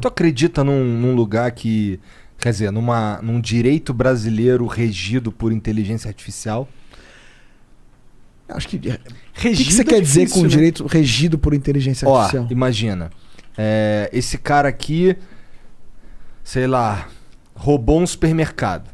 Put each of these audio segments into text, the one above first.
Tu acredita num lugar que... Quer dizer, num direito brasileiro regido por inteligência artificial? Acho que... O Regido que você quer dizer com né? direito regido por inteligência artificial? Ó, imagina. Esse cara aqui, sei lá, roubou um supermercado.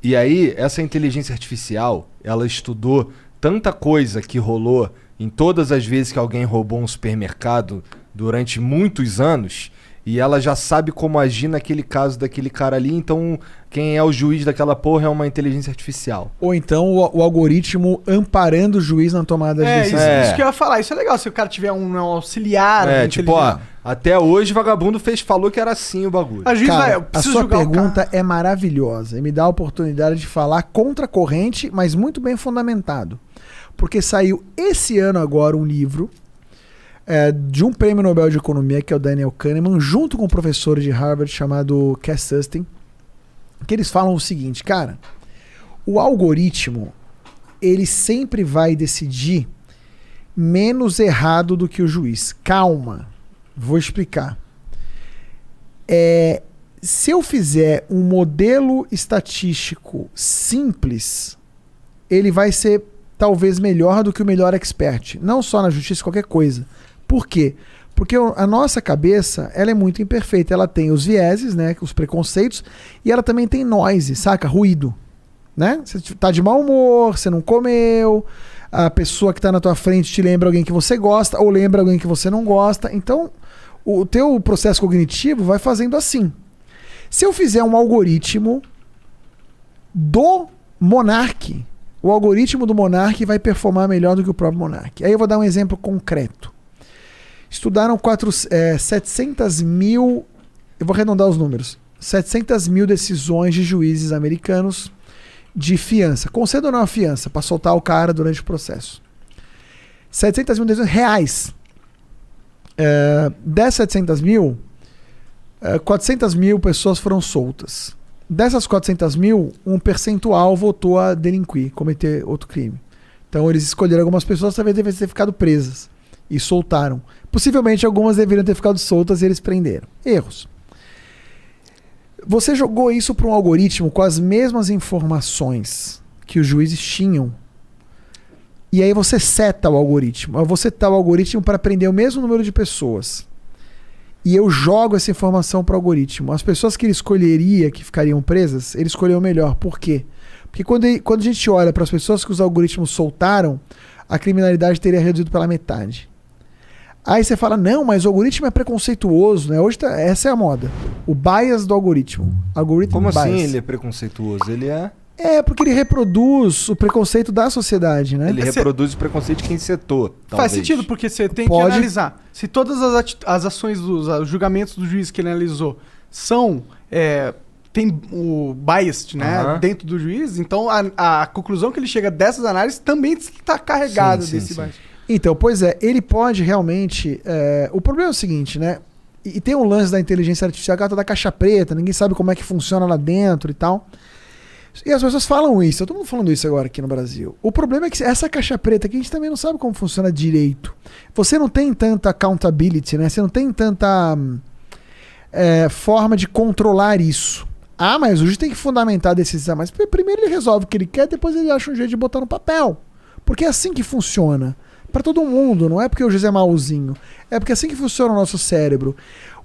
E aí, essa inteligência artificial, ela estudou tanta coisa que rolou em todas as vezes que alguém roubou um supermercado durante muitos anos, e ela já sabe como agir naquele caso daquele cara ali, então quem é o juiz daquela porra é uma inteligência artificial. Ou então o algoritmo amparando o juiz na tomada de decisão. Isso que eu ia falar. Isso é legal se o cara tiver um auxiliar. Tipo, ó, até hoje o vagabundo falou que era assim o bagulho. A juiz Cara, a sua julgar o pergunta cara. é maravilhosa e me dá a oportunidade de falar contra a corrente, mas muito bem fundamentado. Porque saiu esse ano agora um livro de um prêmio Nobel de Economia, que é o Daniel Kahneman, junto com um professor de Harvard chamado Cass Sunstein, que eles falam o seguinte, cara, o algoritmo, ele sempre vai decidir menos errado do que o juiz. Calma, vou explicar. Se eu fizer um modelo estatístico simples, ele vai ser talvez melhor do que o melhor expert. Não só na justiça, qualquer coisa. Por quê? Porque a nossa cabeça, ela é muito imperfeita. Ela tem os vieses, né, os preconceitos, e ela também tem noise, saca? Ruído. Né? Você tá de mau humor, você não comeu, a pessoa que tá na tua frente te lembra alguém que você gosta, ou lembra alguém que você não gosta. Então, o teu processo cognitivo vai fazendo assim. Se eu fizer um algoritmo do Monark, o algoritmo do Monark vai performar melhor do que o próprio Monark. Aí eu vou dar um exemplo concreto. Estudaram 700 mil, eu vou arredondar os números, 700 mil decisões de juízes americanos de fiança. Concedam ou não a fiança para soltar o cara durante o processo. 700 mil decisões reais. Dessas 700 mil, 400 mil pessoas foram soltas. Dessas 400 mil, um percentual voltou a delinquir, cometer outro crime. Então eles escolheram algumas pessoas, talvez deveriam ter ficado presas. E soltaram. Possivelmente algumas deveriam ter ficado soltas e eles prenderam. Erros. Você jogou isso para um algoritmo com as mesmas informações que os juízes tinham. E aí você seta o algoritmo. Eu vou setar o algoritmo para prender o mesmo número de pessoas. E eu jogo essa informação para o algoritmo. As pessoas que ele escolheria que ficariam presas, ele escolheu melhor. Por quê? Porque quando a gente olha para as pessoas que os algoritmos soltaram, a criminalidade teria reduzido pela metade. Aí você fala, não, mas o algoritmo é preconceituoso, né? Hoje essa é a moda. O bias do algoritmo. Como bias. assim ele é preconceituoso? Ele é... porque ele reproduz o preconceito da sociedade, né? Ele reproduz o preconceito de quem setou, talvez. Faz sentido, porque você tem que analisar. Se todas as ações, os julgamentos do juiz que ele analisou são... tem o bias, né, dentro do juiz, então a conclusão que ele chega dessas análises também está carregada desse bias. Então, pois é, ele pode realmente... o problema é o seguinte, né? E tem um lance da inteligência artificial, que ela tá da caixa preta, ninguém sabe como é que funciona lá dentro e tal. E as pessoas falam isso, eu tô falando isso agora aqui no Brasil. O problema é que essa caixa preta aqui, a gente também não sabe como funciona direito. Você não tem tanta accountability, né? Você não tem tanta forma de controlar isso. Mas o juiz tem que fundamentar a decisão. Mas primeiro ele resolve o que ele quer, depois ele acha um jeito de botar no papel. Porque é assim que funciona. Para todo mundo, não é porque o juiz é malzinho. É porque é assim que funciona o nosso cérebro.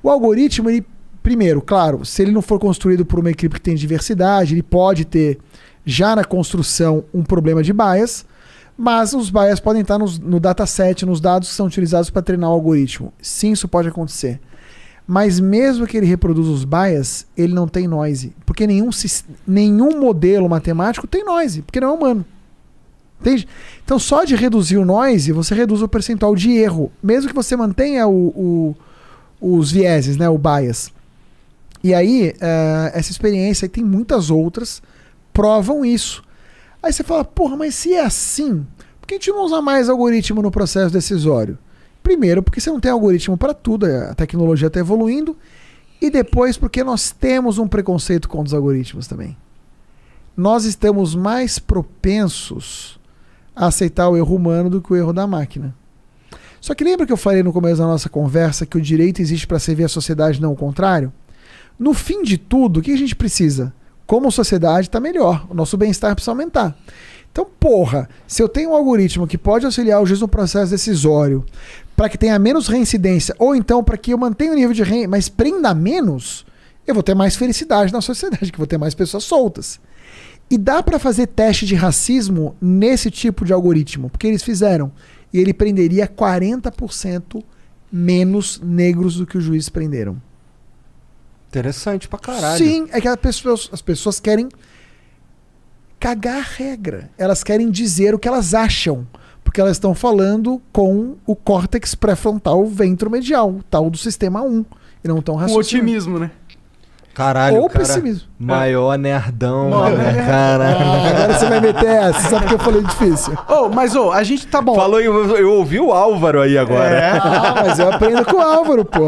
O algoritmo, ele, primeiro, claro, se ele não for construído por uma equipe que tem diversidade, ele pode ter, já na construção, um problema de bias, mas os bias podem estar no dataset, nos dados que são utilizados para treinar o algoritmo. Sim, isso pode acontecer. Mas mesmo que ele reproduza os bias, ele não tem noise. Porque nenhum modelo matemático tem noise, porque não é humano. Entende? Então, só de reduzir o noise, você reduz o percentual de erro. Mesmo que você mantenha os vieses, né, o bias. E aí, essa experiência, e tem muitas outras, provam isso. Aí você fala, porra, mas se é assim, por que a gente não usa mais algoritmo no processo decisório? Primeiro, porque você não tem algoritmo para tudo, a tecnologia está evoluindo. E depois, porque nós temos um preconceito contra os algoritmos também. Nós estamos mais propensos a aceitar o erro humano do que o erro da máquina. Só que lembra que eu falei no começo da nossa conversa que o direito existe para servir a sociedade, não o contrário? No fim de tudo, o que a gente precisa? Como sociedade está melhor, o nosso bem-estar precisa aumentar. Então, porra, se eu tenho um algoritmo que pode auxiliar o juiz no processo decisório para que tenha menos reincidência, ou então para que eu mantenha o nível de reincidência, mas prenda menos, eu vou ter mais felicidade na sociedade, que vou ter mais pessoas soltas. E dá para fazer teste de racismo nesse tipo de algoritmo, porque eles fizeram. E ele prenderia 40% menos negros do que os juízes prenderam. Interessante pra caralho. Sim, é que as pessoas querem cagar a regra. Elas querem dizer o que elas acham, porque elas estão falando com o córtex pré-frontal ventromedial, tal do sistema 1. E não estão raciocinando. O otimismo, né? Caralho, ou cara, pessimismo. Maior nerdão, né? Caralho. Agora você vai meter essa, sabe porque eu falei difícil. Mas a gente tá bom. Falou, eu ouvi o Álvaro aí agora. Mas eu aprendo com o Álvaro, pô.